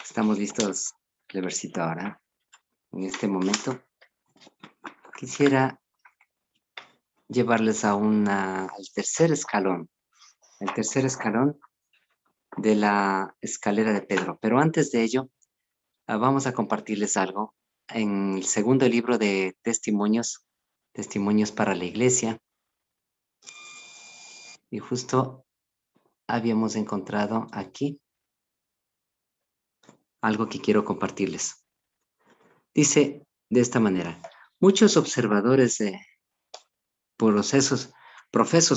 Estamos listos, Clevercito, ahora. En este momento quisiera llevarles al tercer escalón, el tercer escalón de la escalera de Pedro. Pero antes de ello, vamos a compartirles algo. En el segundo libro de Testimonios, Testimonios para la Iglesia, y justo habíamos encontrado aquí algo que quiero compartirles. Dice de esta manera: muchos observadores profesos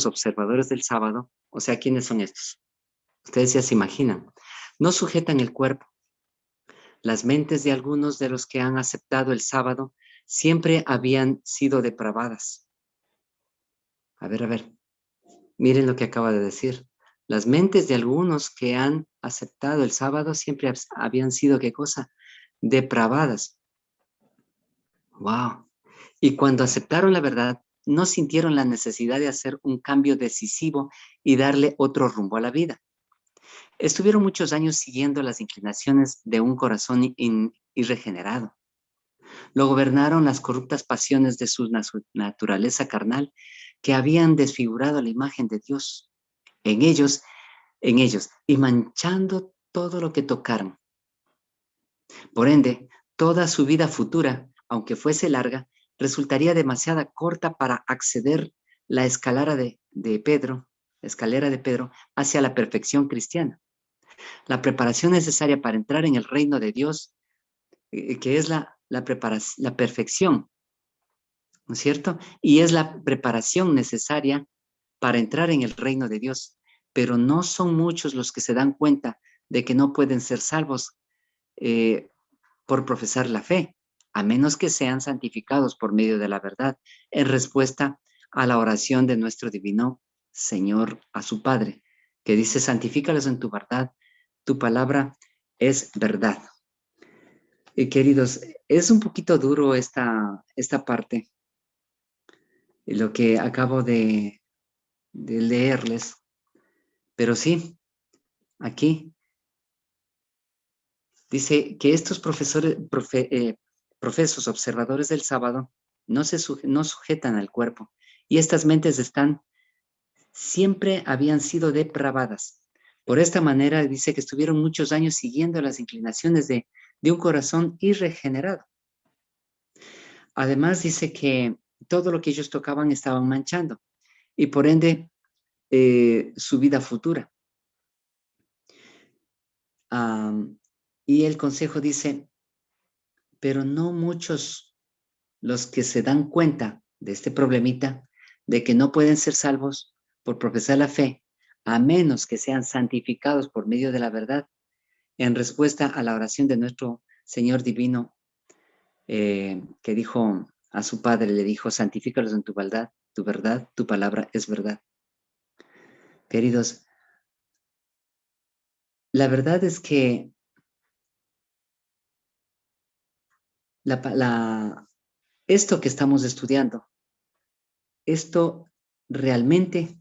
observadores del sábado, o sea, ¿quiénes son estos? Ustedes ya se imaginan, no sujetan el cuerpo. Las mentes de algunos de los que han aceptado el sábado siempre habían sido depravadas. A ver, miren lo que acaba de decir. Las mentes de algunos que han aceptado el sábado siempre habían sido, ¿qué cosa? Depravadas. Wow. Y cuando aceptaron la verdad, no sintieron la necesidad de hacer un cambio decisivo y darle otro rumbo a la vida. Estuvieron muchos años siguiendo las inclinaciones de un corazón irregenerado. Lo gobernaron las corruptas pasiones de su naturaleza carnal que habían desfigurado la imagen de Dios en ellos, y manchando todo lo que tocaron. Por ende, toda su vida futura, aunque fuese larga, resultaría demasiado corta para acceder la escalera de Pedro hacia la perfección cristiana. La preparación necesaria para entrar en el reino de Dios, que es la perfección, ¿no es cierto? Y es la preparación necesaria para entrar en el reino de Dios. Pero no son muchos los que se dan cuenta de que no pueden ser salvos eh, por profesar la fe, a menos que sean santificados por medio de la verdad, en respuesta a la oración de nuestro divino Señor a su Padre, que dice: santifícalos en tu verdad, tu palabra es verdad. Queridos, es un poquito duro esta parte, lo que acabo de leerles, pero sí, aquí dice que estos profesos observadores del sábado no sujetan al cuerpo, y estas mentes siempre habían sido depravadas. Por esta manera dice que estuvieron muchos años siguiendo las inclinaciones de un corazón irregenerado. Además dice que todo lo que ellos tocaban estaban manchando, y por ende su vida futura. Y el consejo dice: pero no muchos los que se dan cuenta de este problemita, de que no pueden ser salvos por profesar la fe, a menos que sean santificados por medio de la verdad, en respuesta a la oración de nuestro Señor divino, que dijo a su Padre, le dijo: santifícalos en tu verdad, tu palabra es verdad. Queridos, la verdad es que esto que estamos estudiando, esto realmente,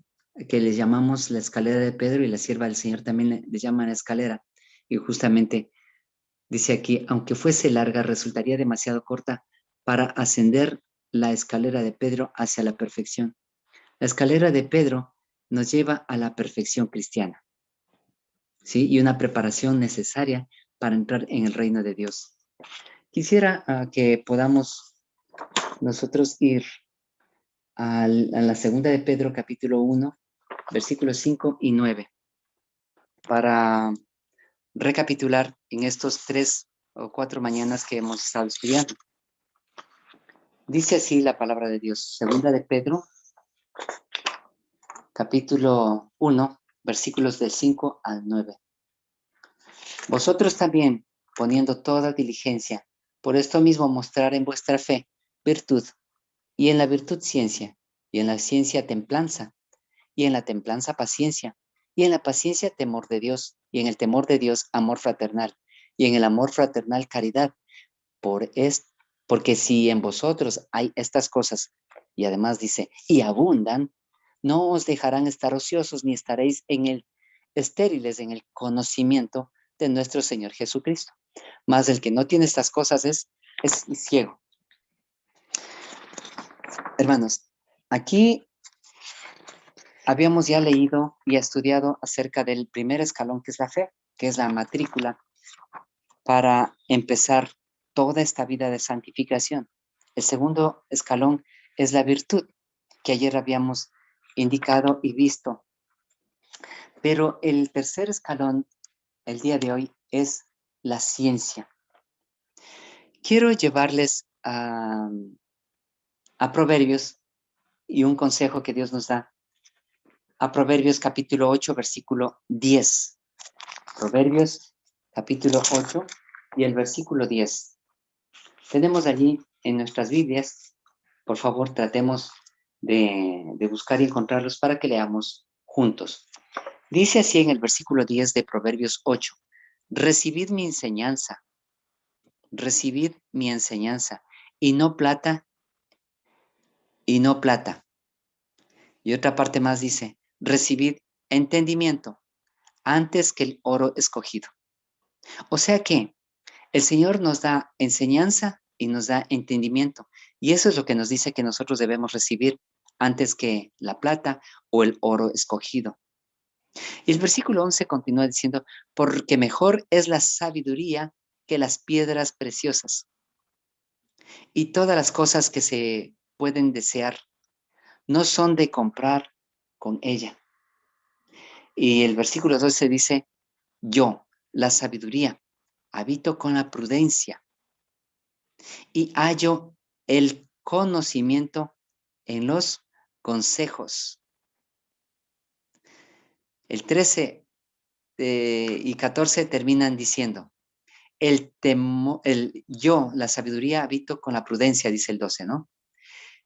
que les llamamos la escalera de Pedro, y la sierva del Señor también le llaman escalera, y justamente dice aquí: aunque fuese larga, resultaría demasiado corta para ascender la escalera de Pedro hacia la perfección. La escalera de Pedro nos lleva a la perfección cristiana, ¿sí? Y una preparación necesaria para entrar en el reino de Dios. Quisiera que podamos nosotros ir a la segunda de Pedro, capítulo 1, versículos 5 y 9, para recapitular en estos 3 o 4 mañanas que hemos estado estudiando. Dice así la palabra de Dios, segunda de Pedro, capítulo 1, versículos del 5 al 9. Vosotros también, poniendo toda diligencia, por esto mismo mostrar en vuestra fe virtud, y en la virtud ciencia, y en la ciencia templanza, y en la templanza paciencia, y en la paciencia temor de Dios, y en el temor de Dios amor fraternal, y en el amor fraternal caridad. Porque si en vosotros hay estas cosas, y además dice, y abundan, no os dejarán estar ociosos, ni estaréis estériles en el conocimiento, de nuestro Señor Jesucristo. Mas el que no tiene estas cosas es ciego. Hermanos, aquí habíamos ya leído y estudiado acerca del primer escalón, que es la fe, que es la matrícula para empezar toda esta vida de santificación. El segundo escalón es la virtud, que ayer habíamos indicado y visto. Pero el tercer escalón, el día de hoy, es la ciencia. Quiero llevarles a Proverbios y un consejo que Dios nos da. A Proverbios capítulo 8, versículo 10. Proverbios capítulo 8 y el versículo 10. Tenemos allí en nuestras Biblias. Por favor, tratemos de buscar y encontrarlos para que leamos juntos. Dice así en el versículo 10 de Proverbios 8. Recibid mi enseñanza, y no plata, y no plata. Y otra parte más dice, recibid entendimiento antes que el oro escogido. O sea que el Señor nos da enseñanza y nos da entendimiento. Y eso es lo que nos dice que nosotros debemos recibir antes que la plata o el oro escogido. Y el versículo 11 continúa diciendo, porque mejor es la sabiduría que las piedras preciosas. Y todas las cosas que se pueden desear no son de comprar con ella. Y el versículo 12 dice, yo, la sabiduría, habito con la prudencia y hallo el conocimiento en los consejos. El 13 y 14 terminan diciendo, yo, la sabiduría, habito con la prudencia, dice el 12, ¿no?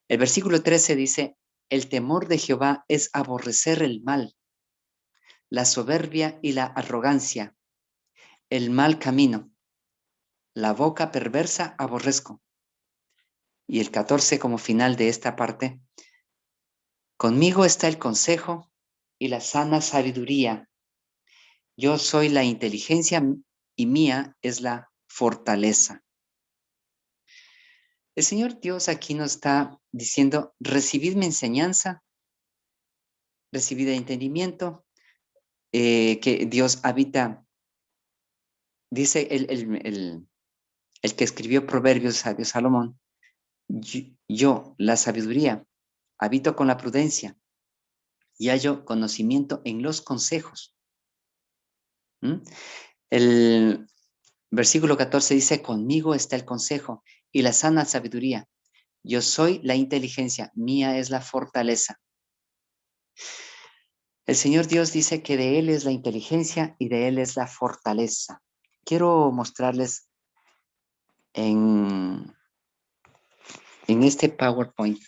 El versículo 13 dice, el temor de Jehová es aborrecer el mal, la soberbia y la arrogancia, el mal camino, la boca perversa aborrezco. Y el 14 como final de esta parte, conmigo está el consejo y la sana sabiduría. Yo soy la inteligencia y mía es la fortaleza. El Señor Dios aquí nos está diciendo, recibid mi enseñanza, recibid entendimiento, que Dios habita. Dice el que escribió Proverbios, sabio Salomón, yo, la sabiduría, habito con la prudencia y hallo conocimiento en los consejos. El versículo 14 dice, conmigo está el consejo y la sana sabiduría. Yo soy la inteligencia, mía es la fortaleza. El Señor Dios dice que de Él es la inteligencia y de Él es la fortaleza. Quiero mostrarles en este PowerPoint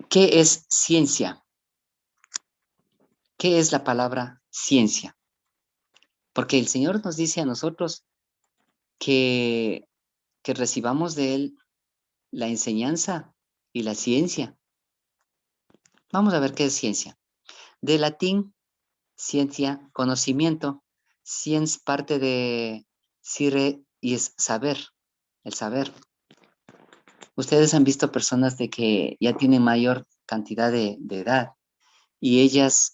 ¿qué es ciencia? ¿Qué es la palabra ciencia? Porque el Señor nos dice a nosotros que recibamos de Él la enseñanza y la ciencia. Vamos a ver qué es ciencia. De latín, ciencia, conocimiento. Science parte de cire y es saber, el saber. Ustedes han visto personas de que ya tienen mayor cantidad de edad y ellas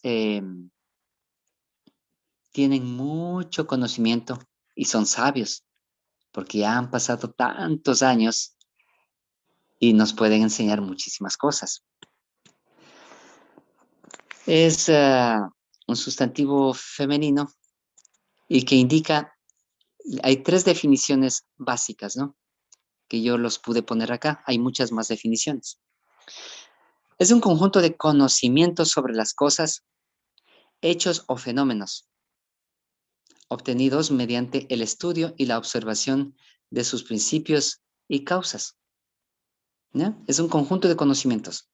tienen mucho conocimiento y son sabios porque ya han pasado tantos años y nos pueden enseñar muchísimas cosas. Es un sustantivo femenino y que indica, hay 3 definiciones básicas, ¿no? Que yo los pude poner acá, hay muchas más definiciones. Es un conjunto de conocimientos sobre las cosas, hechos o fenómenos, obtenidos mediante el estudio y la observación de sus principios y causas, ¿no? Es un conjunto de conocimientos.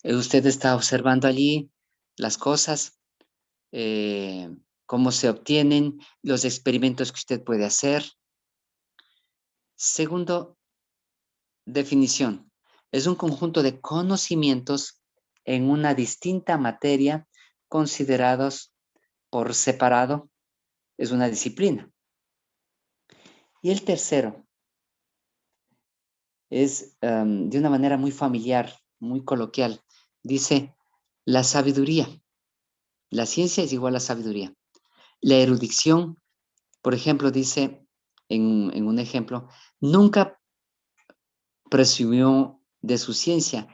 Usted está observando allí las cosas, cómo se obtienen, los experimentos que usted puede hacer. Segundo definición, es un conjunto de conocimientos en una distinta materia considerados por separado es una disciplina. Y el tercero es de una manera muy familiar, muy coloquial. Dice, la sabiduría. La ciencia es igual a sabiduría. La erudición, por ejemplo, dice en un ejemplo, nunca presumió de su ciencia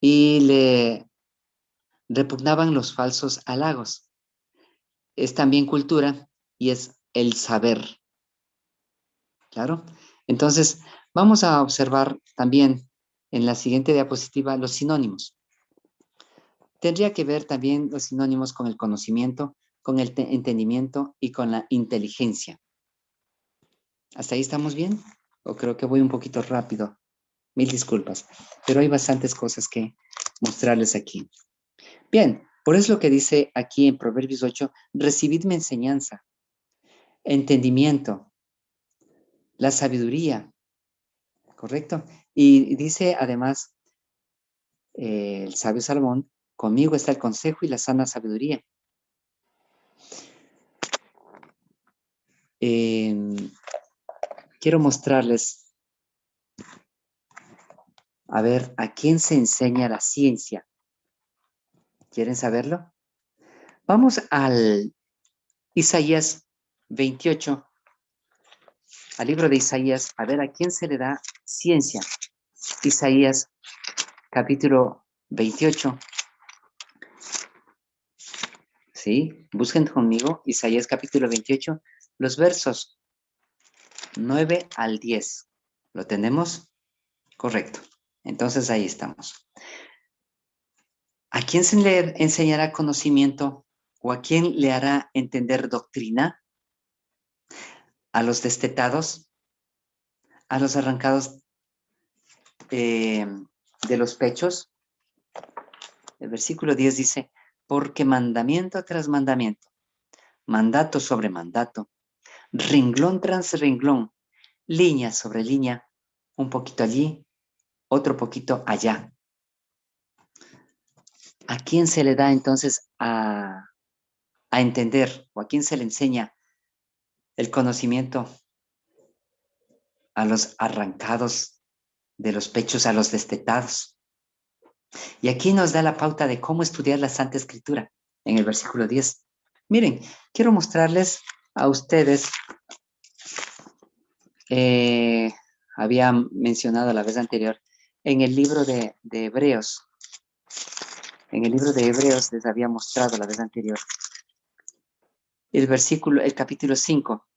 y le repugnaban los falsos halagos. Es también cultura y es el saber, ¿claro? Entonces, vamos a observar también en la siguiente diapositiva los sinónimos. Tendría que ver también los sinónimos con el conocimiento, con el entendimiento y con la inteligencia. ¿Hasta ahí estamos bien? O creo que voy un poquito rápido. Mil disculpas, pero hay bastantes cosas que mostrarles aquí. Bien, por eso lo que dice aquí en Proverbios 8, recibidme enseñanza, entendimiento, la sabiduría, ¿correcto? Y dice además el sabio Salomón, conmigo está el consejo y la sana sabiduría. Quiero mostrarles, a ver, ¿a quién se enseña la ciencia? ¿Quieren saberlo? Vamos al Isaías 28, al libro de Isaías, a ver a quién se le da ciencia. Isaías capítulo 28. ¿Sí? Busquen conmigo Isaías capítulo 28, los versos 9 al 10. ¿Lo tenemos? Correcto. Entonces ahí estamos. ¿A quién se le enseñará conocimiento o a quién le hará entender doctrina? ¿A los destetados? ¿A los arrancados de los pechos? El versículo 10 dice, porque mandamiento tras mandamiento, mandato sobre mandato, renglón tras renglón, línea sobre línea, un poquito allí, otro poquito allá. ¿A quién se le da entonces a entender o a quién se le enseña el conocimiento? A los arrancados de los pechos, a los destetados. Y aquí nos da la pauta de cómo estudiar la Santa Escritura en el versículo 10. Miren, quiero mostrarles a ustedes, había mencionado la vez anterior, en el libro de Hebreos, en el libro de Hebreos les había mostrado la vez anterior, el capítulo 5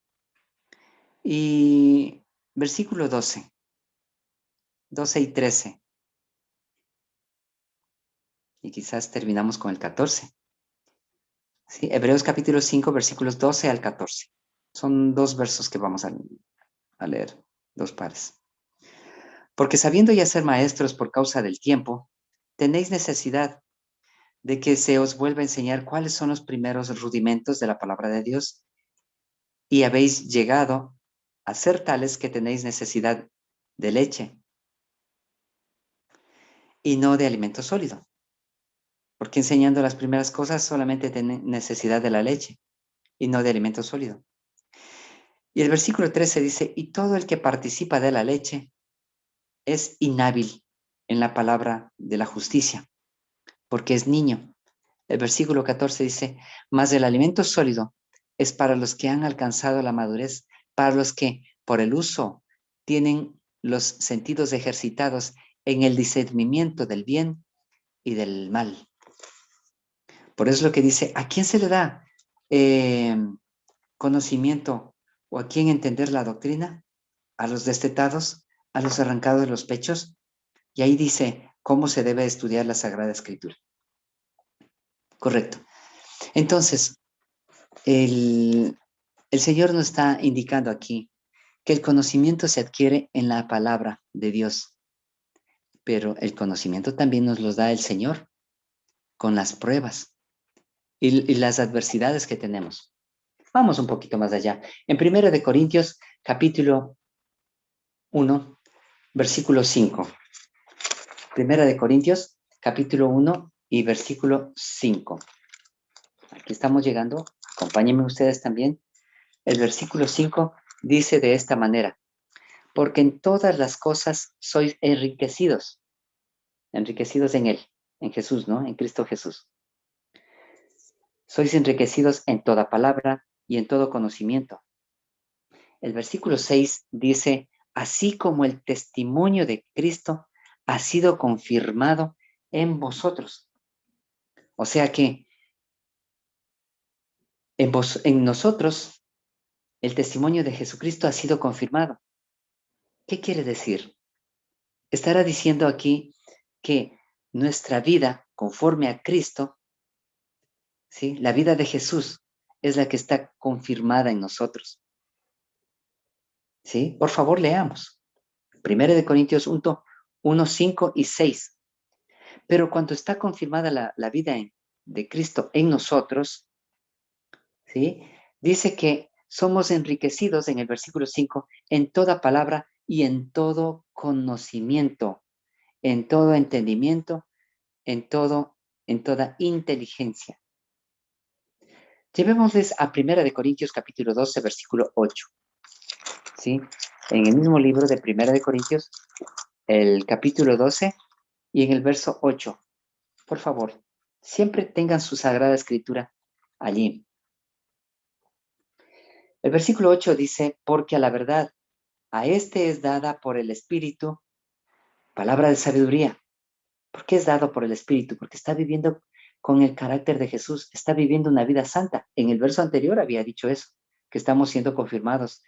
y versículo 12 y 13. Y quizás terminamos con el 14. ¿Sí? Hebreos capítulo 5, versículos 12 al 14. Son dos versos que vamos a leer, dos pares. Porque sabiendo ya ser maestros por causa del tiempo, tenéis necesidad de que se os vuelva a enseñar cuáles son los primeros rudimentos de la palabra de Dios, y habéis llegado a ser tales que tenéis necesidad de leche y no de alimento sólido. Porque enseñando las primeras cosas solamente tienen necesidad de la leche y no de alimento sólido. Y el versículo 13 dice, y todo el que participa de la leche es inhábil en la palabra de la justicia, porque es niño. El versículo 14 dice, mas el alimento sólido es para los que han alcanzado la madurez, para los que por el uso tienen los sentidos ejercitados en el discernimiento del bien y del mal. Por eso es lo que dice, ¿a quién se le da conocimiento o a quién entender la doctrina? A los destetados, a los arrancados de los pechos. Y ahí dice cómo se debe estudiar la Sagrada Escritura. Correcto. Entonces, el Señor nos está indicando aquí que el conocimiento se adquiere en la palabra de Dios, pero el conocimiento también nos lo da el Señor con las pruebas y las adversidades que tenemos. Vamos un poquito más allá. En 1 de Corintios, capítulo 1, versículo 5. 1 de Corintios, capítulo 1 y versículo 5. Aquí estamos llegando a Acompáñenme ustedes también. El versículo 5 dice de esta manera: porque en todas las cosas sois enriquecidos en Él, en Jesús, ¿no? En Cristo Jesús. Sois enriquecidos en toda palabra y en todo conocimiento. El versículo 6 dice: así como el testimonio de Cristo ha sido confirmado en vosotros. O sea que en nosotros el testimonio de Jesucristo ha sido confirmado. ¿Qué quiere decir? Estará diciendo aquí que nuestra vida conforme a Cristo, ¿sí? La vida de Jesús es la que está confirmada en nosotros. ¿Sí? Por favor, leamos. 1 Corintios 1, 5 y 6. Pero cuando está confirmada la vida de Cristo en nosotros, ¿sí? Dice que somos enriquecidos en el versículo 5 en toda palabra y en todo conocimiento, en todo entendimiento, en toda inteligencia. Llevémosles a 1 Corintios capítulo 12, versículo 8. ¿Sí? En el mismo libro de 1 Corintios, el capítulo 12 y en el verso 8. Por favor, siempre tengan su Sagrada Escritura allí. El versículo 8 dice: porque a la verdad, a este es dada por el Espíritu palabra de sabiduría. ¿Por qué es dado por el Espíritu? Porque está viviendo con el carácter de Jesús, está viviendo una vida santa. En el verso anterior había dicho eso, que estamos siendo confirmados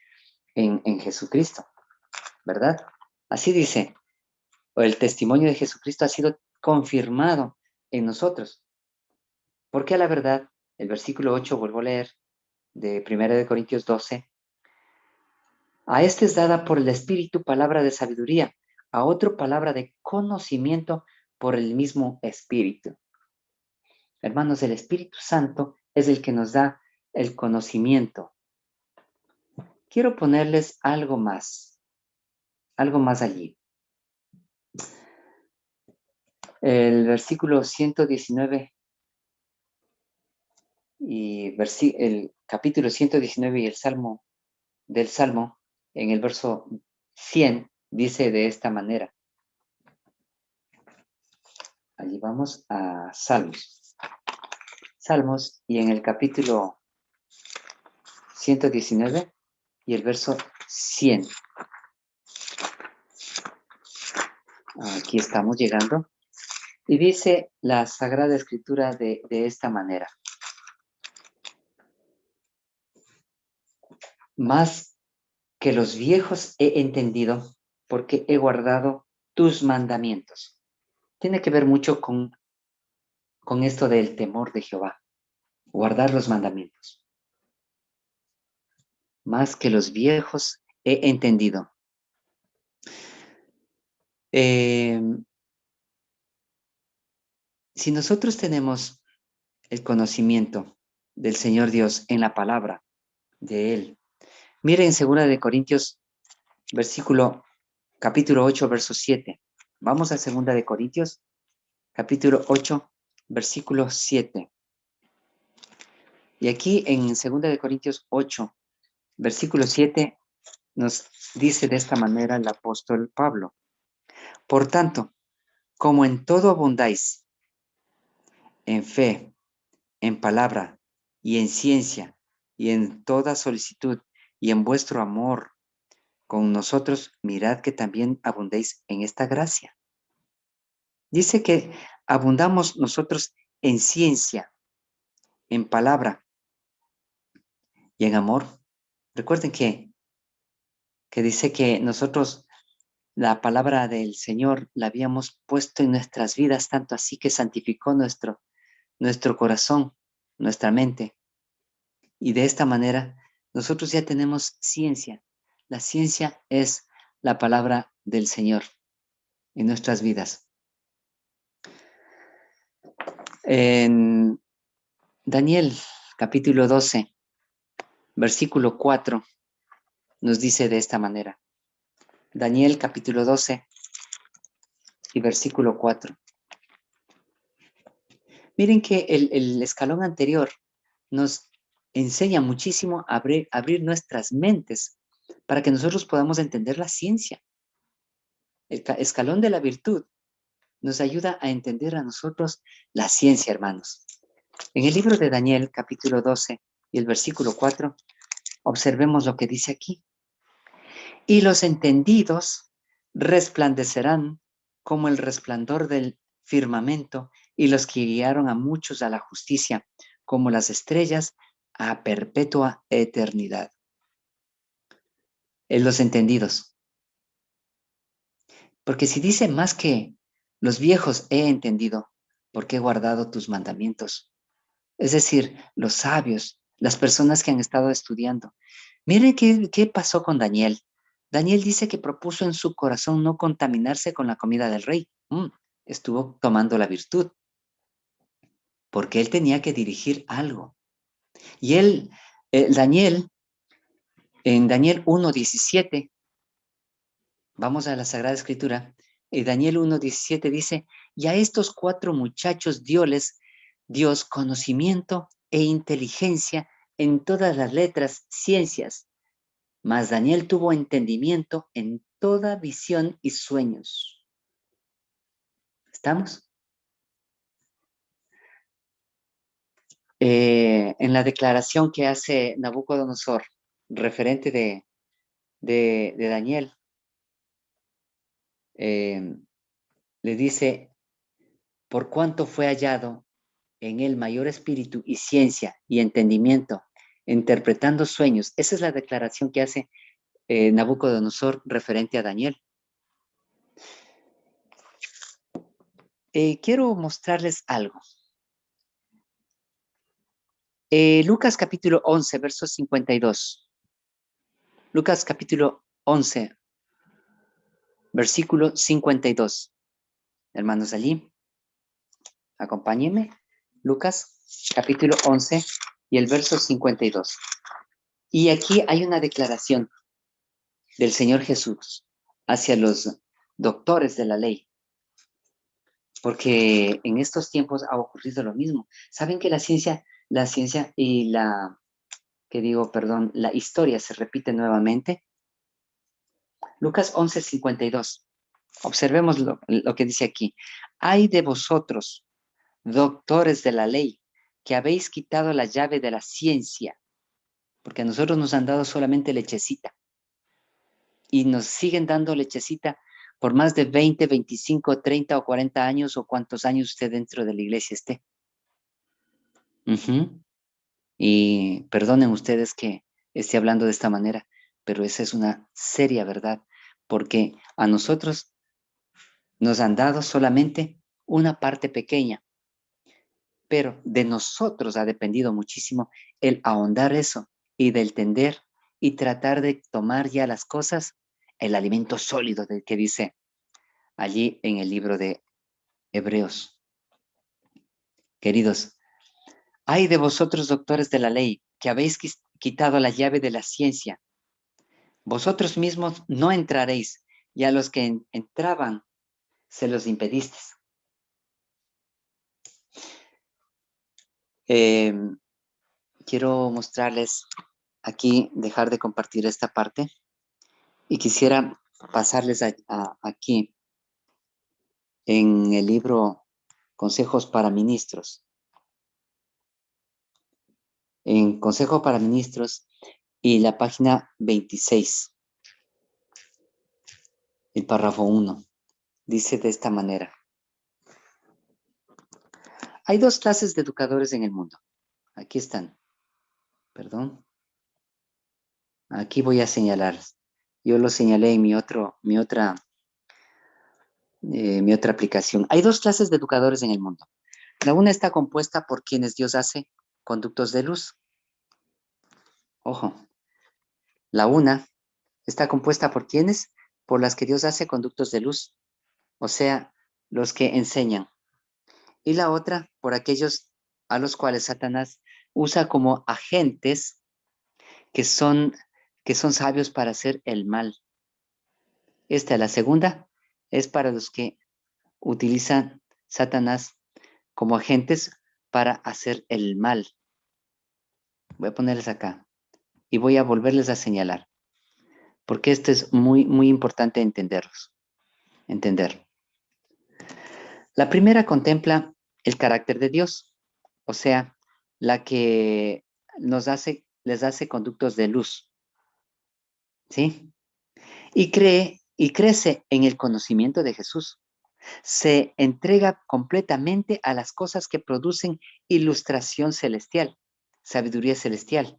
en Jesucristo, ¿verdad? Así dice, el testimonio de Jesucristo ha sido confirmado en nosotros. Porque a la verdad, el versículo 8, vuelvo a leer, de 1 Corintios 12, a este es dada por el Espíritu palabra de sabiduría, a otro palabra de conocimiento por el mismo Espíritu. Hermanos, el Espíritu Santo es el que nos da el conocimiento. Quiero ponerles algo más allí. El versículo 119 y el capítulo 119 y el Salmo, en el verso 100, dice de esta manera. Allí vamos a Salmos, y en el capítulo 119 y el verso 100. Aquí estamos llegando. Y dice la Sagrada Escritura de esta manera: más que los viejos he entendido, porque he guardado tus mandamientos. Tiene que ver mucho con esto del temor de Jehová, guardar los mandamientos. Más que los viejos he entendido. Si nosotros tenemos el conocimiento del Señor Dios en la palabra de Él, miren 2 Corintios, capítulo 8, verso 7. Vamos a 2 Corintios, capítulo 8, versículo 7. Y aquí en 2 Corintios 8, versículo 7, nos dice de esta manera el apóstol Pablo: por tanto, como en todo abundáis, en fe, en palabra y en ciencia, y en toda solicitud, y en vuestro amor con nosotros, mirad que también abundéis en esta gracia. Dice que abundamos nosotros en ciencia, en palabra y en amor. Recuerden que dice que nosotros la palabra del Señor la habíamos puesto en nuestras vidas, tanto así que santificó nuestro corazón, nuestra mente. Y de esta manera nosotros ya tenemos ciencia. La ciencia es la palabra del Señor en nuestras vidas. En Daniel capítulo 12, versículo 4, nos dice de esta manera. Daniel capítulo 12 y versículo 4. Miren que el escalón anterior nos enseña muchísimo a abrir nuestras mentes para que nosotros podamos entender la ciencia. El escalón de la virtud nos ayuda a entender a nosotros la ciencia, hermanos. En el libro de Daniel, capítulo 12 y el versículo 4, observemos lo que dice aquí. Y los entendidos resplandecerán como el resplandor del firmamento, y los que guiaron a muchos a la justicia, como las estrellas a perpetua eternidad. En los entendidos. Porque si dice más que los viejos he entendido, porque he guardado tus mandamientos. Es decir, los sabios, las personas que han estado estudiando. Miren qué pasó con Daniel. Daniel dice que propuso en su corazón no contaminarse con la comida del rey. Estuvo tomando la virtud, porque él tenía que dirigir algo. Y Daniel, en Daniel 1:17, vamos a la Sagrada Escritura, Daniel 1:17 dice, y a estos 4 muchachos Dios conocimiento e inteligencia en todas las letras, ciencias, mas Daniel tuvo entendimiento en toda visión y sueños. ¿Estamos? En la declaración que hace Nabucodonosor, referente de Daniel, le dice, por cuanto fue hallado en él mayor espíritu y ciencia y entendimiento, interpretando sueños. Esa es la declaración que hace Nabucodonosor referente a Daniel. Quiero mostrarles algo. Lucas capítulo 11, verso 52. Lucas capítulo 11, versículo 52. Hermanos, allí, acompáñenme. Lucas capítulo 11 y el verso 52. Y aquí hay una declaración del Señor Jesús hacia los doctores de la ley. Porque en estos tiempos ha ocurrido lo mismo. Saben que la ciencia y la historia se repite nuevamente. Lucas 11:52. Observemos lo que dice aquí. Ay de vosotros, doctores de la ley, que habéis quitado la llave de la ciencia, porque a nosotros nos han dado solamente lechecita, y nos siguen dando lechecita por más de 20, 25, 30 o 40 años, o cuántos años usted dentro de la iglesia esté. Y perdonen ustedes que esté hablando de esta manera, pero esa es una seria verdad, porque a nosotros nos han dado solamente una parte pequeña, pero de nosotros ha dependido muchísimo el ahondar eso y de entender y tratar de tomar ya las cosas, el alimento sólido del que dice allí en el libro de Hebreos. Queridos, ay de vosotros, doctores de la ley, que habéis quitado la llave de la ciencia. Vosotros mismos no entraréis, y a los que entraban se los impedisteis. Quiero mostrarles aquí, dejar de compartir esta parte, y quisiera pasarles aquí en el libro Consejos para Ministros. En Consejo para Ministros y la página 26, el párrafo 1, dice de esta manera. Hay 2 clases de educadores en el mundo. Aquí están. Perdón. Aquí voy a señalar. Yo lo señalé en mi otra aplicación. Hay 2 clases de educadores en el mundo. La una está compuesta por quienes Dios hace conductos de luz. Ojo. La una está compuesta por quienes, por las que Dios hace conductos de luz, o sea, los que enseñan. Y la otra, por aquellos a los cuales Satanás usa como agentes que son sabios para hacer el mal. La segunda, es para los que utilizan Satanás como agentes para hacer el mal. Voy a ponerles acá y voy a volverles a señalar, porque esto es muy, muy importante entender. La primera contempla el carácter de Dios, o sea, la que les hace conductos de luz, ¿sí? Y crece en el conocimiento de Jesús. Se entrega completamente a las cosas que producen ilustración celestial, sabiduría celestial,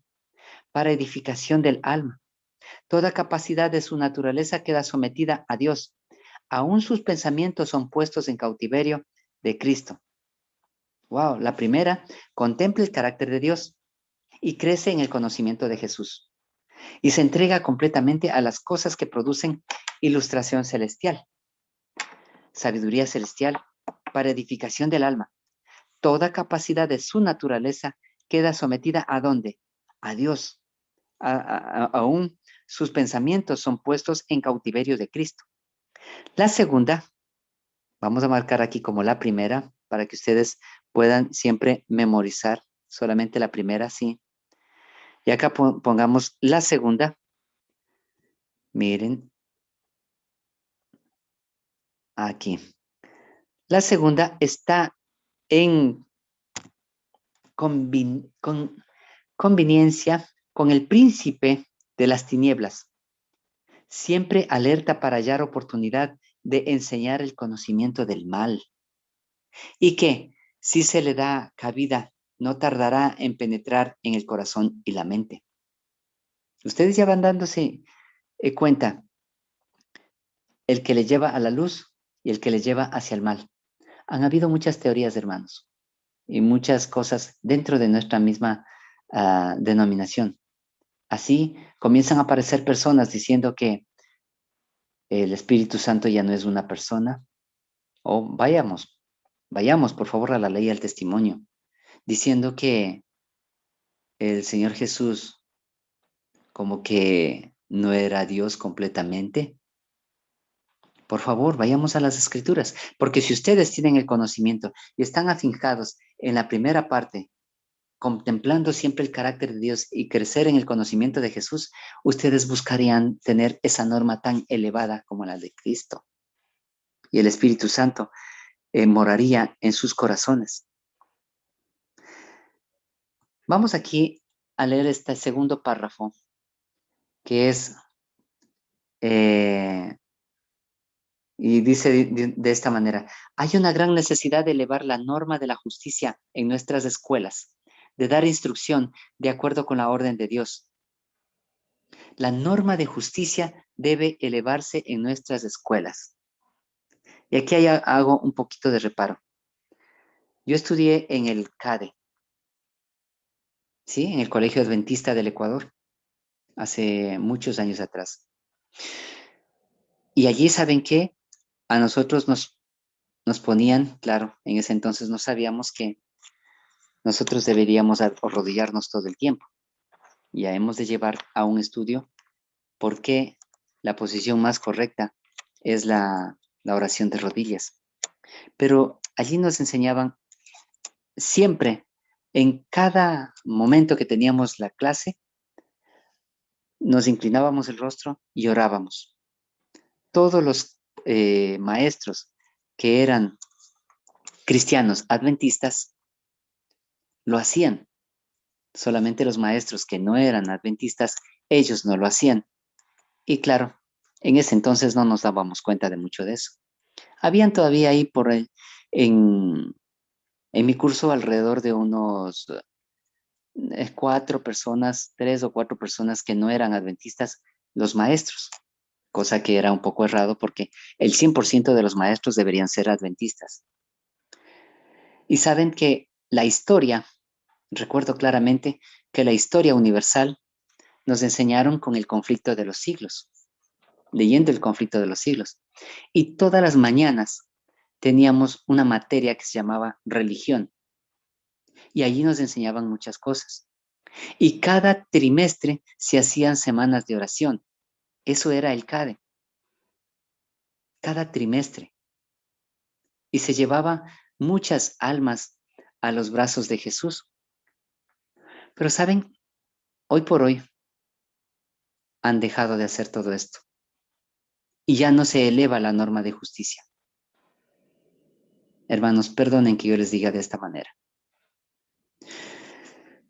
para edificación del alma. Toda capacidad de su naturaleza queda sometida a Dios. Aún sus pensamientos son puestos en cautiverio de Cristo. Wow, la primera contempla el carácter de Dios y crece en el conocimiento de Jesús. Y se entrega completamente a las cosas que producen ilustración celestial, sabiduría celestial para edificación del alma. Toda capacidad de su naturaleza queda sometida ¿a dónde? A Dios. Aún sus pensamientos son puestos en cautiverio de Cristo. La segunda, vamos a marcar aquí como la primera, para que ustedes puedan siempre memorizar solamente la primera, sí. Y acá pongamos la segunda. Miren, aquí. La segunda está en conveniencia con el príncipe de las tinieblas, siempre alerta para hallar oportunidad de enseñar el conocimiento del mal, y que, si se le da cabida, no tardará en penetrar en el corazón y la mente. Ustedes ya van dándose cuenta el que le lleva a la luz y el que le lleva hacia el mal. Han habido muchas teorías, hermanos, y muchas cosas dentro de nuestra misma denominación. Así comienzan a aparecer personas diciendo que el Espíritu Santo ya no es una persona. O vayamos por favor a la ley y al testimonio, diciendo que el Señor Jesús como que no era Dios completamente. Por favor, vayamos a las escrituras, porque si ustedes tienen el conocimiento y están afincados en la primera parte, contemplando siempre el carácter de Dios y crecer en el conocimiento de Jesús, ustedes buscarían tener esa norma tan elevada como la de Cristo. Y el Espíritu Santo moraría en sus corazones. Vamos aquí a leer este segundo párrafo, que es, y dice de esta manera: hay una gran necesidad de elevar la norma de la justicia en nuestras escuelas, de dar instrucción de acuerdo con la orden de Dios. La norma de justicia debe elevarse en nuestras escuelas. Y aquí hago un poquito de reparo. Yo estudié en el CADE, ¿sí? En el Colegio Adventista del Ecuador, hace muchos años atrás. Y allí, ¿saben qué? A nosotros nos ponían, claro, en ese entonces no sabíamos que nosotros deberíamos arrodillarnos todo el tiempo. Ya hemos de llevar a un estudio por qué la posición más correcta es la oración de rodillas. Pero allí nos enseñaban siempre, en cada momento que teníamos la clase, nos inclinábamos el rostro y orábamos. Todos los maestros que eran cristianos adventistas lo hacían. Solamente los maestros que no eran adventistas, ellos no lo hacían. Y claro, en ese entonces no nos dábamos cuenta de mucho de eso. Habían todavía ahí en mi curso alrededor de unos 4 personas, 3 o 4 personas que no eran adventistas, los maestros, cosa que era un poco errado porque el 100% de los maestros deberían ser adventistas. Y saben que la historia, recuerdo claramente que la historia universal nos enseñaron con el conflicto de los siglos, leyendo el conflicto de los siglos. Y todas las mañanas teníamos una materia que se llamaba religión. Y allí nos enseñaban muchas cosas. Y cada trimestre se hacían semanas de oración. Eso era el CADE. Cada trimestre. Y se llevaba muchas almas a los brazos de Jesús. Pero ¿saben? Hoy por hoy han dejado de hacer todo esto y ya no se eleva la norma de justicia. Hermanos, perdonen que yo les diga de esta manera.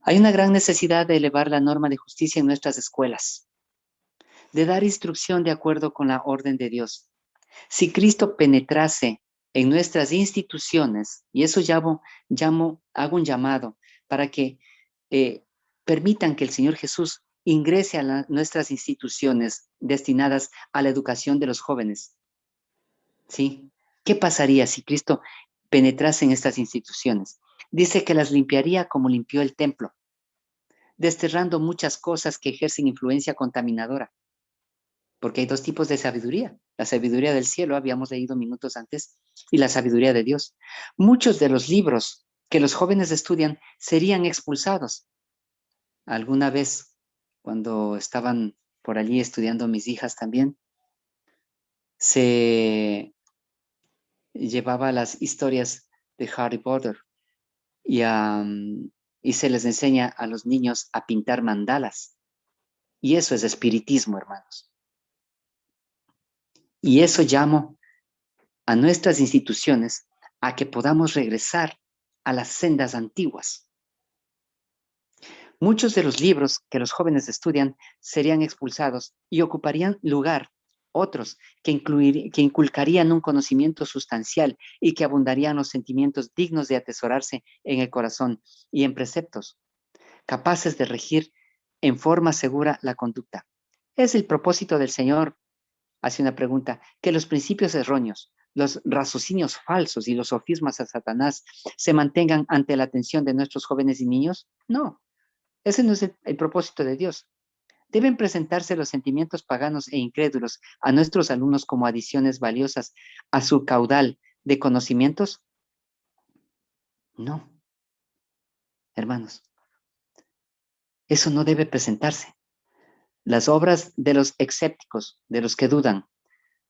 Hay una gran necesidad de elevar la norma de justicia en nuestras escuelas, de dar instrucción de acuerdo con la orden de Dios. Si Cristo penetrase en nuestras instituciones, y eso hago un llamado para que permitan que el Señor Jesús ingrese a nuestras instituciones destinadas a la educación de los jóvenes. ¿Sí? ¿Qué pasaría si Cristo penetrase en estas instituciones? Dice que las limpiaría como limpió el templo, desterrando muchas cosas que ejercen influencia contaminadora. Porque hay dos tipos de sabiduría. La sabiduría del cielo, habíamos leído minutos antes, y la sabiduría de Dios. Muchos de los libros que los jóvenes estudian serían expulsados. Alguna vez, cuando estaban por allí estudiando mis hijas también, se llevaba las historias de Harry Potter y, y se les enseña a los niños a pintar mandalas. Y eso es espiritismo, hermanos. Y eso llamo a nuestras instituciones a que podamos regresar a las sendas antiguas. Muchos de los libros que los jóvenes estudian serían expulsados y ocuparían lugar otros que inculcarían un conocimiento sustancial y que abundarían los sentimientos dignos de atesorarse en el corazón y en preceptos, capaces de regir en forma segura la conducta. Es el propósito del Señor, hace una pregunta, que los principios erróneos, los raciocinios falsos y los sofismas a Satanás se mantengan ante la atención de nuestros jóvenes y niños? No, ese no es el propósito de Dios. ¿Deben presentarse los sentimientos paganos e incrédulos a nuestros alumnos como adiciones valiosas a su caudal de conocimientos? No, hermanos, eso no debe presentarse. Las obras de los escépticos, de los que dudan,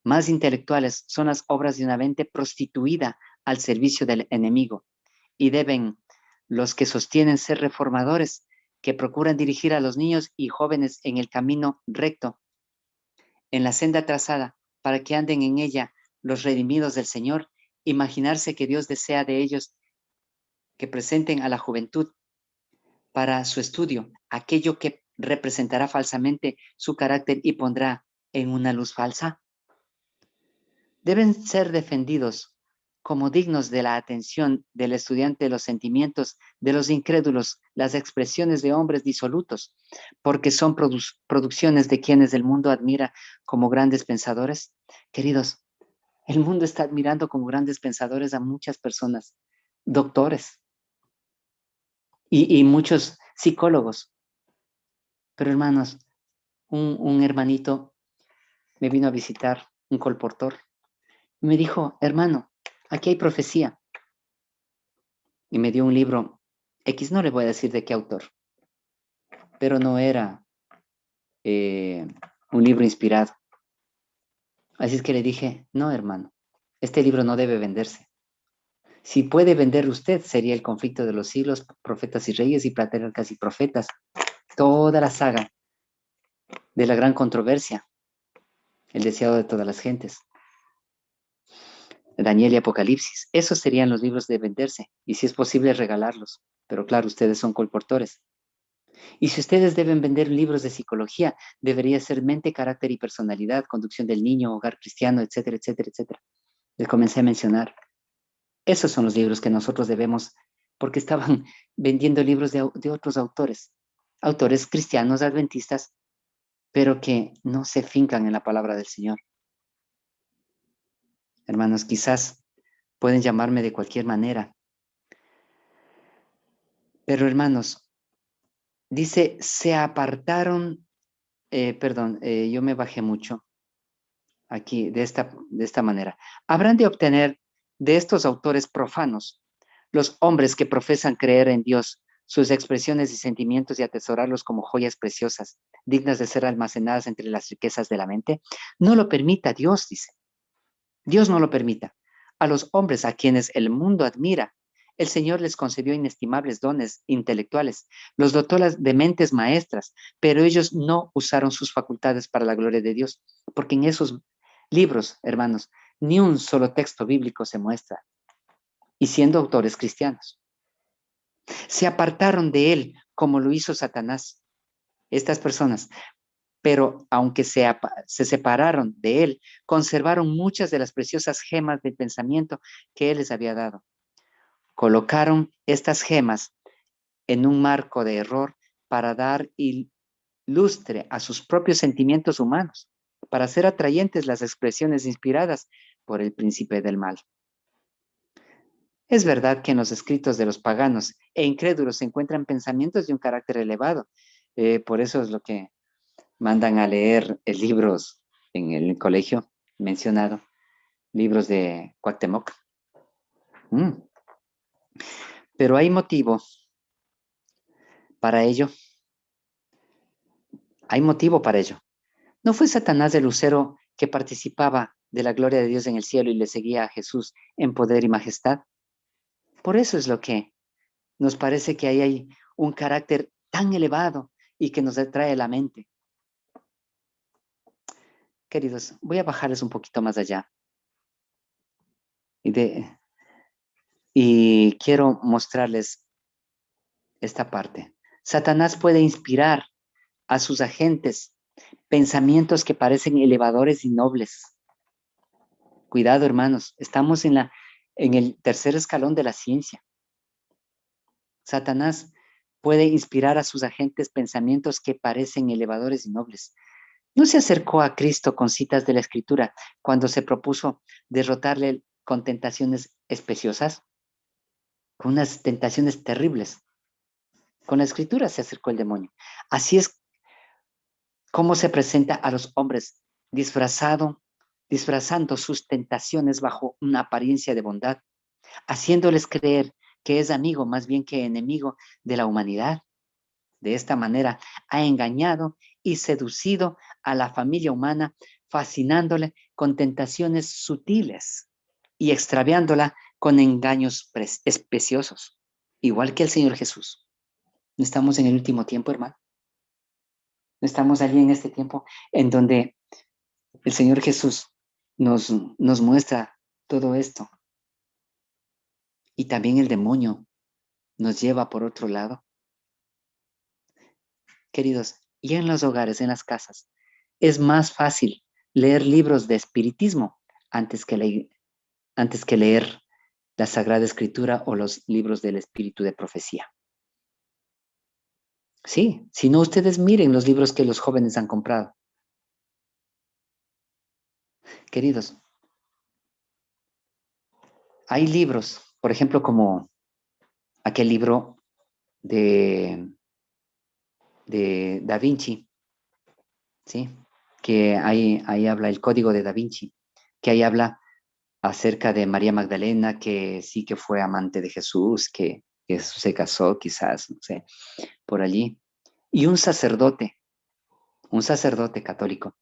más intelectuales, son las obras de una mente prostituida al servicio del enemigo, y deben los que sostienen ser reformadores, que procuran dirigir a los niños y jóvenes en el camino recto, en la senda trazada, para que anden en ella los redimidos del Señor, imaginarse que Dios desea de ellos que presenten a la juventud para su estudio aquello que representará falsamente su carácter y pondrá en una luz falsa. Deben ser defendidos como dignos de la atención del estudiante los sentimientos de los incrédulos, las expresiones de hombres disolutos, porque son producciones de quienes el mundo admira como grandes pensadores. Queridos, el mundo está admirando como grandes pensadores a muchas personas, doctores y muchos psicólogos. Pero hermanos, un hermanito me vino a visitar, un colportor, y me dijo, hermano, aquí hay profecía. Y me dio un libro X, no le voy a decir de qué autor, pero no era un libro inspirado. Así es que le dije, no, hermano, este libro no debe venderse. Si puede vender usted, sería El conflicto de los siglos, Profetas y Reyes y Patriarcas y Profetas, toda la saga de la gran controversia, el deseado de todas las gentes, Daniel y Apocalipsis. Esos serían los libros de venderse, y si es posible regalarlos. Pero claro, ustedes son colportores. Y si ustedes deben vender libros de psicología, debería ser mente, carácter y personalidad, conducción del niño, hogar cristiano, etcétera, etcétera, etcétera. Les comencé a mencionar. Esos son los libros que nosotros debemos, porque estaban vendiendo libros de otros autores, autores cristianos, adventistas, pero que no se fincan en la palabra del Señor. Hermanos, quizás pueden llamarme de cualquier manera, pero hermanos, dice, se apartaron, yo me bajé mucho aquí de esta manera. Habrán de obtener de estos autores profanos, los hombres que profesan creer en Dios, sus expresiones y sentimientos y atesorarlos como joyas preciosas, dignas de ser almacenadas entre las riquezas de la mente. No lo permita Dios, dice. Dios no lo permita. A los hombres a quienes el mundo admira El Señor les concedió inestimables dones intelectuales, los dotó de mentes maestras, pero ellos no usaron sus facultades para la gloria de Dios, porque en esos libros, hermanos, ni un solo texto bíblico se muestra, y siendo autores cristianos. Se apartaron de él como lo hizo Satanás. Estas personas, pero aunque se separaron de él, conservaron muchas de las preciosas gemas del pensamiento que él les había dado. Colocaron estas gemas en un marco de error para dar lustre a sus propios sentimientos humanos, para hacer atrayentes las expresiones inspiradas por el príncipe del mal. Es verdad que en los escritos de los paganos e incrédulos se encuentran pensamientos de un carácter elevado. Por eso es lo que mandan a leer libros en el colegio mencionado, libros de Cuauhtémoc. Pero hay motivo para ello. Hay motivo para ello. ¿No fue Satanás el lucero que participaba de la gloria de Dios en el cielo y le seguía a Jesús en poder y majestad? Por eso es lo que nos parece que ahí hay un carácter tan elevado y que nos atrae la mente. Queridos, voy a bajarles un poquito más allá. Y quiero mostrarles esta parte. Satanás puede inspirar a sus agentes pensamientos que parecen elevadores y nobles. Cuidado, hermanos, estamos en el tercer escalón de la ciencia. Satanás puede inspirar a sus agentes pensamientos que parecen elevadores y nobles. ¿No se acercó a Cristo con citas de la Escritura cuando se propuso derrotarle con tentaciones especiosas? Con unas tentaciones terribles. Con la Escritura se acercó el demonio. Así es como se presenta a los hombres disfrazando sus tentaciones bajo una apariencia de bondad, haciéndoles creer que es amigo más bien que enemigo de la humanidad. De esta manera ha engañado y seducido a la familia humana, fascinándole con tentaciones sutiles y extraviándola con engaños especiosos, igual que el Señor Jesús. ¿No estamos en el último tiempo, hermano? ¿No estamos allí en este tiempo en donde el Señor Jesús nos muestra todo esto? Y también el demonio nos lleva por otro lado. Queridos, y en los hogares, en las casas, es más fácil leer libros de espiritismo antes que leer la Sagrada Escritura o los libros del Espíritu de Profecía. Sí, si no, ustedes miren los libros que los jóvenes han comprado. Queridos, hay libros, por ejemplo, como aquel libro de Da Vinci, ¿sí? Que ahí habla el Código de Da Vinci, que ahí habla acerca de María Magdalena, que sí que fue amante de Jesús, que Jesús se casó quizás, no sé, por allí. Y un sacerdote católico,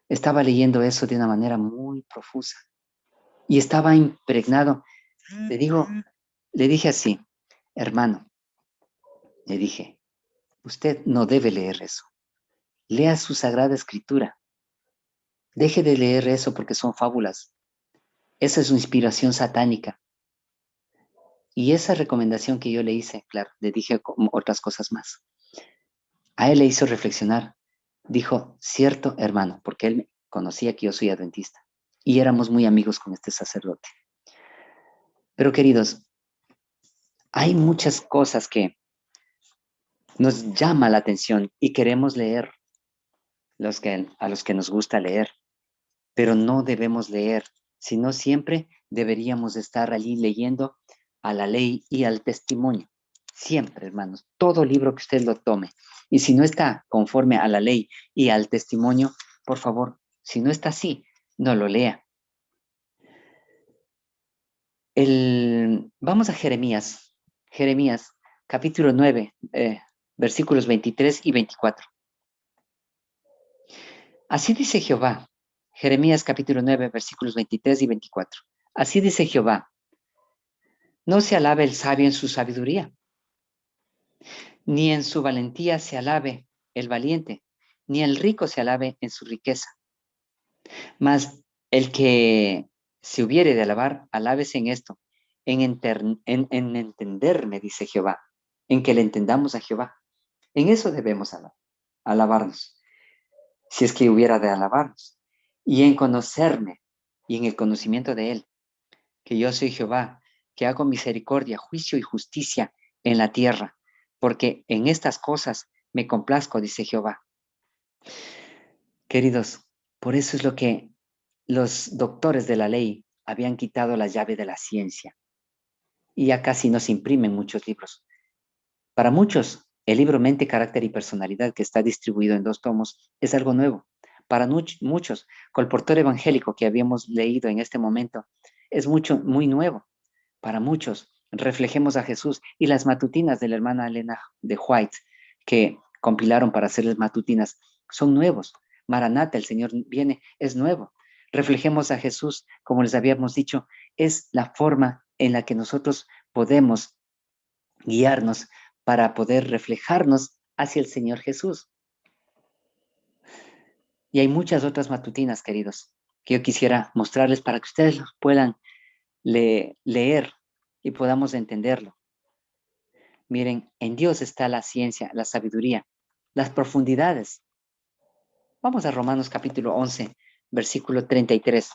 estaba leyendo eso de una manera muy profusa y estaba impregnado. Le dije así, hermano, le dije, usted no debe leer eso. Lea su Sagrada Escritura. Deje de leer eso porque son fábulas. Esa es su inspiración satánica. Y esa recomendación que yo le hice, claro, le dije otras cosas más. A él le hizo reflexionar. Dijo, cierto, hermano, porque él conocía que yo soy adventista y éramos muy amigos con este sacerdote. Pero queridos, hay muchas cosas que nos llama la atención y queremos leer, a los que nos gusta leer, pero no debemos leer, sino siempre deberíamos estar allí leyendo a la ley y al testimonio. Siempre, hermanos, todo libro que usted lo tome. Y si no está conforme a la ley y al testimonio, por favor, si no está así, no lo lea. Vamos a Jeremías. Jeremías, capítulo 9, versículos 23 y 24. Así dice Jehová. Jeremías capítulo 9, versículos 23 y 24. Así dice Jehová. No se alabe el sabio en su sabiduría, ni en su valentía se alabe el valiente, ni el rico se alabe en su riqueza. Mas el que se hubiere de alabar, alábese en esto, en entenderme, dice Jehová, en que le entendamos a Jehová. En eso debemos alabarnos, si es que hubiera de alabarnos, y en conocerme, y en el conocimiento de Él, que yo soy Jehová, que hago misericordia, juicio y justicia en la tierra, porque en estas cosas me complazco, dice Jehová. Queridos, por eso es lo que los doctores de la ley habían quitado la llave de la ciencia, y ya casi no se imprimen muchos libros. Para muchos, el libro Mente, Carácter y Personalidad, que está distribuido en 2 tomos, es algo nuevo. Para muchos, Colportor Evangélico, que habíamos leído en este momento, es muy nuevo. Para muchos, Reflejemos a Jesús y las matutinas de la hermana Elena de White, que compilaron para hacerles matutinas, son nuevos. Maranata, el Señor viene, es nuevo. Reflejemos a Jesús, como les habíamos dicho, es la forma en la que nosotros podemos guiarnos para poder reflejarnos hacia el Señor Jesús. Y hay muchas otras matutinas, queridos, que yo quisiera mostrarles para que ustedes los puedan leer y podamos entenderlo. Miren, en Dios está la ciencia, la sabiduría, las profundidades. Vamos a Romanos capítulo 11, versículo 33.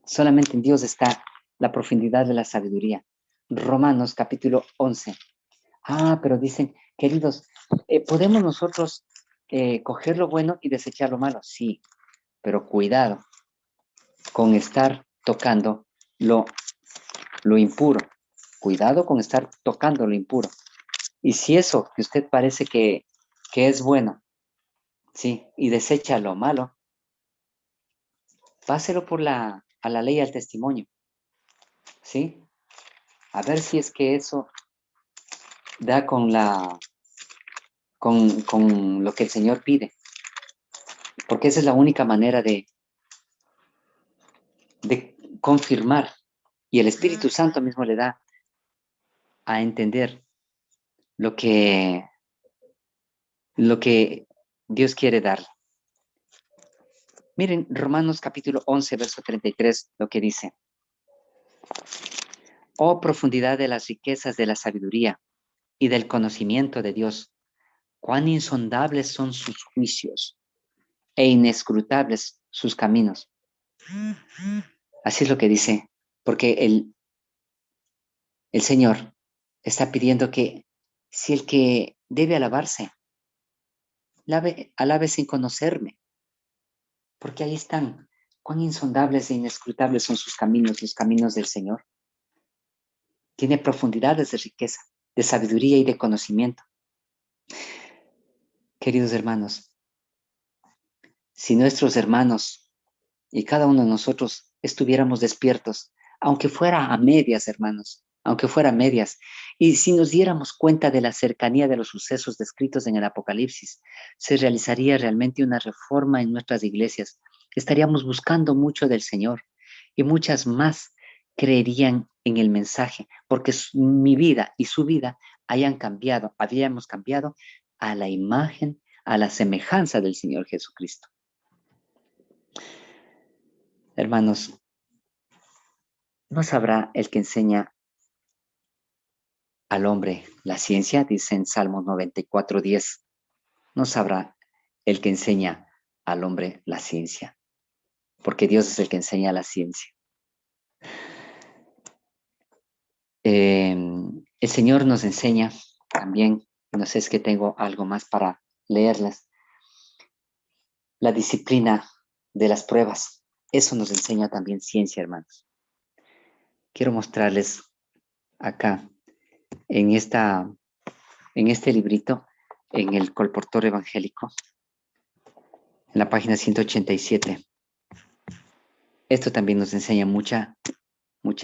Solamente en Dios está la profundidad de la sabiduría. Romanos capítulo 11. Pero dicen, queridos, ¿podemos nosotros coger lo bueno y desechar lo malo? Sí, pero cuidado con estar tocando lo impuro. Cuidado con estar tocando lo impuro. Y si eso que usted parece que es bueno, sí, y desecha lo malo, páselo a la ley al testimonio, ¿sí? A ver si es que eso da con lo que el Señor pide. Porque esa es la única manera de confirmar. Y el Espíritu Santo mismo le da a entender lo que Dios quiere darle. Miren, Romanos capítulo 11, verso 33, lo que dice. Oh profundidad de las riquezas de la sabiduría y del conocimiento de Dios, cuán insondables son sus juicios e inescrutables sus caminos. Así es lo que dice, porque el Señor está pidiendo que si el que debe alabarse, alabe sin conocerme, porque ahí están, cuán insondables e inescrutables son sus caminos, los caminos del Señor. Tiene profundidades de riqueza, de sabiduría y de conocimiento. Queridos hermanos, si nuestros hermanos y cada uno de nosotros estuviéramos despiertos, aunque fuera a medias, hermanos, aunque fuera a medias, y si nos diéramos cuenta de la cercanía de los sucesos descritos en el Apocalipsis, se realizaría realmente una reforma en nuestras iglesias. Estaríamos buscando mucho del Señor y muchas más creerían en el mensaje, porque mi vida y su vida habíamos cambiado a la imagen, a la semejanza del Señor Jesucristo. Hermanos, ¿no sabrá el que enseña al hombre la ciencia? Dice en Salmos 94:10. ¿No sabrá el que enseña al hombre la ciencia? Porque Dios es el que enseña la ciencia. El Señor nos enseña también, no sé, es que tengo algo más para leerles, la disciplina de las pruebas. Eso nos enseña también ciencia, hermanos. Quiero mostrarles acá, en este librito, en el Colportor Evangélico, en la página 187. Esto también nos enseña mucha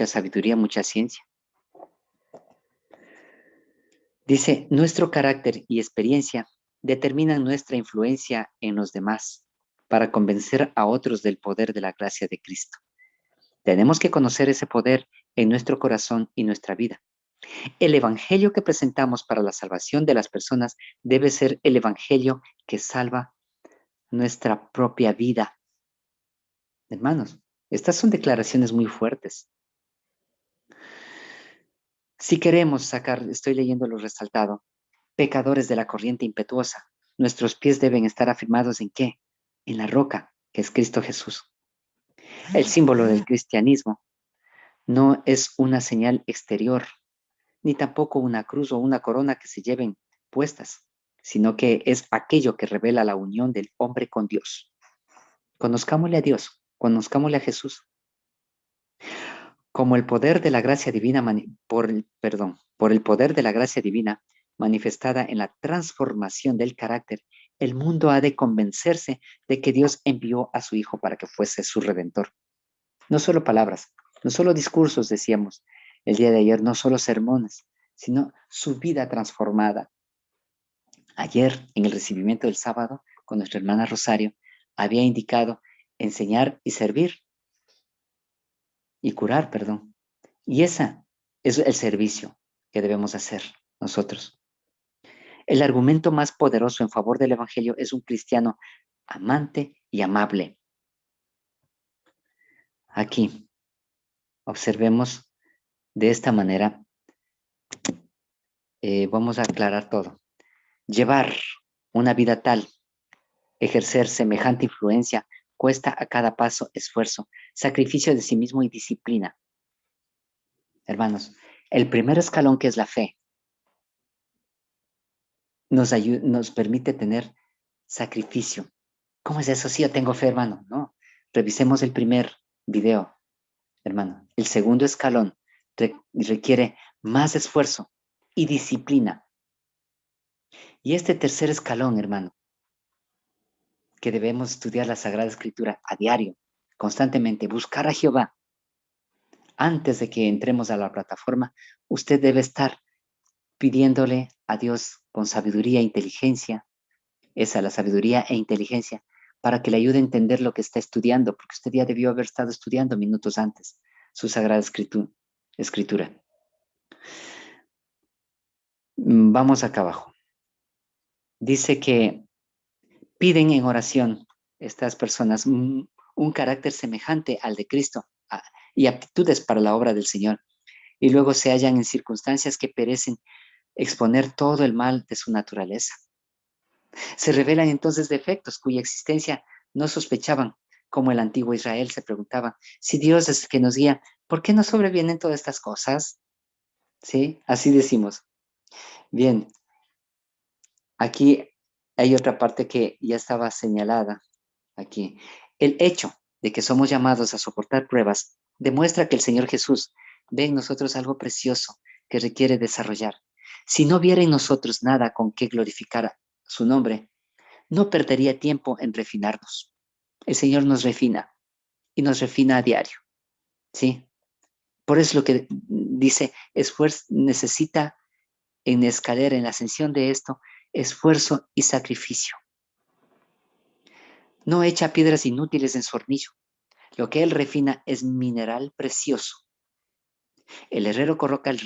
sabiduría, mucha ciencia. Dice, nuestro carácter y experiencia determinan nuestra influencia en los demás para convencer a otros del poder de la gracia de Cristo. Tenemos que conocer ese poder en nuestro corazón y nuestra vida. El evangelio que presentamos para la salvación de las personas debe ser el evangelio que salva nuestra propia vida. Hermanos, estas son declaraciones muy fuertes. Si queremos sacar, estoy leyendo lo resaltado, pecadores de la corriente impetuosa, nuestros pies deben estar afirmados ¿en qué? En la roca, que es Cristo Jesús. El símbolo del cristianismo no es una señal exterior, ni tampoco una cruz o una corona que se lleven puestas, sino que es aquello que revela la unión del hombre con Dios. Conozcámosle a Dios, conozcámosle a Jesús. Como el poder de la gracia divina, por el poder de la gracia divina manifestada en la transformación del carácter, el mundo ha de convencerse de que Dios envió a su Hijo para que fuese su Redentor. No solo palabras, no solo discursos, decíamos el día de ayer, no solo sermones, sino su vida transformada. Ayer, en el recibimiento del sábado, con nuestra hermana Rosario, había indicado enseñar y servir y curar, perdón. Y ese es el servicio que debemos hacer nosotros. El argumento más poderoso en favor del Evangelio es un cristiano amante y amable. Aquí, observemos de esta manera, vamos a aclarar todo. Llevar una vida tal, ejercer semejante influencia, cuesta a cada paso esfuerzo, sacrificio de sí mismo y disciplina. Hermanos, el primer escalón, que es la fe, nos permite tener sacrificio. ¿Cómo es eso? Sí, yo tengo fe, hermano. No, revisemos el primer video, hermano. El segundo escalón requiere más esfuerzo y disciplina. Y este tercer escalón, hermano, que debemos estudiar la Sagrada Escritura a diario, constantemente, buscar a Jehová. Antes de que entremos a la plataforma, usted debe estar pidiéndole a Dios con sabiduría e inteligencia, la sabiduría e inteligencia, para que le ayude a entender lo que está estudiando, porque usted ya debió haber estado estudiando minutos antes su Sagrada Escritura. Vamos acá abajo. Dice que piden en oración estas personas un carácter semejante al de Cristo y aptitudes para la obra del Señor, y luego se hallan en circunstancias que perecen exponer todo el mal de su naturaleza. Se revelan entonces defectos cuya existencia no sospechaban, como el antiguo Israel se preguntaba, si Dios es el que nos guía, ¿por qué no sobrevienen todas estas cosas? ¿Sí? Así decimos. Bien, aquí hay otra parte que ya estaba señalada aquí. El hecho de que somos llamados a soportar pruebas demuestra que el Señor Jesús ve en nosotros algo precioso que requiere desarrollar. Si no viera en nosotros nada con que glorificar su nombre, no perdería tiempo en refinarnos. El Señor nos refina y nos refina a diario, ¿sí? Por eso lo que dice, esfuerzo, necesita en escalera, en la ascensión de esto, esfuerzo y sacrificio. No echa piedras inútiles en su hornillo. Lo que él refina es mineral precioso. El herrero coloca el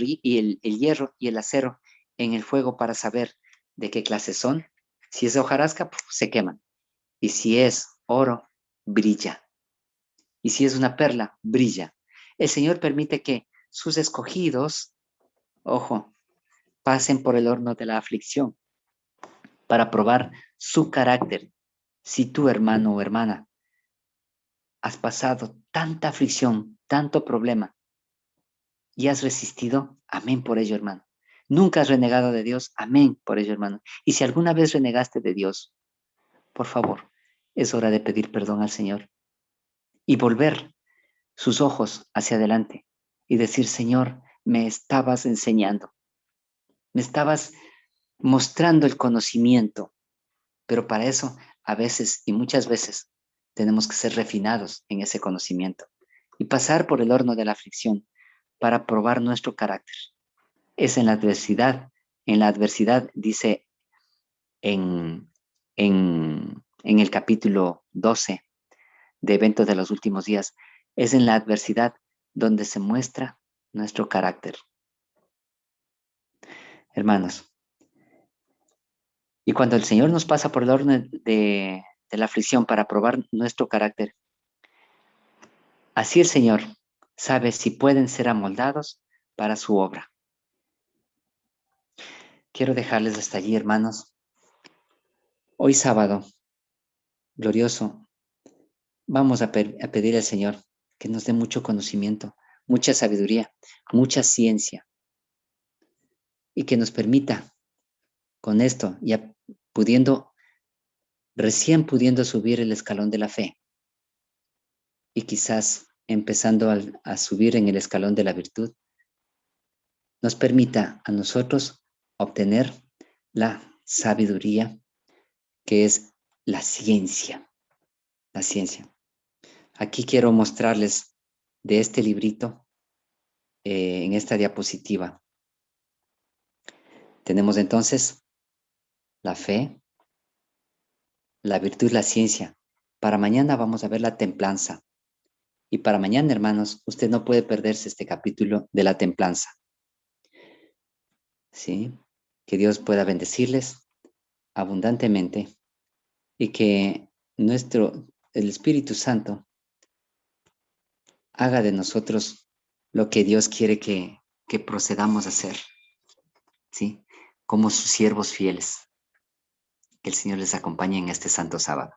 hierro y el acero en el fuego para saber de qué clase son. Si es hojarasca, se queman. Y si es oro, brilla. Y si es una perla, brilla. El Señor permite que sus escogidos, ojo, pasen por el horno de la aflicción para probar su carácter. Si tú, hermano o hermana, has pasado tanta aflicción, tanto problema, y has resistido, amén por ello, hermano. Nunca has renegado de Dios, amén por ello, hermano. Y si alguna vez renegaste de Dios, por favor, es hora de pedir perdón al Señor y volver sus ojos hacia adelante y decir, Señor, me estabas enseñando, me estabas mostrando el conocimiento, pero para eso a veces y muchas veces tenemos que ser refinados en ese conocimiento y pasar por el horno de la aflicción para probar nuestro carácter. Es en la adversidad, dice en el capítulo 12 de Eventos de los Últimos Días, es en la adversidad donde se muestra nuestro carácter. Hermanos, y cuando el Señor nos pasa por el orden de la aflicción para probar nuestro carácter, así el Señor sabe si pueden ser amoldados para su obra. Quiero dejarles hasta allí, hermanos. Hoy sábado, glorioso, vamos a pedir al Señor que nos dé mucho conocimiento, mucha sabiduría, mucha ciencia, y que nos permita con esto, ya recién pudiendo subir el escalón de la fe, y quizás empezando a subir en el escalón de la virtud, nos permita a nosotros obtener la sabiduría, que es la ciencia. La ciencia. Aquí quiero mostrarles de este librito, en esta diapositiva. Tenemos entonces la fe, la virtud, la ciencia. Para mañana vamos a ver la templanza. Y para mañana, hermanos, usted no puede perderse este capítulo de la templanza. ¿Sí? Que Dios pueda bendecirles abundantemente y que el Espíritu Santo haga de nosotros lo que Dios quiere que procedamos a hacer, ¿sí? Como sus siervos fieles. Que el Señor les acompañe en este santo sábado.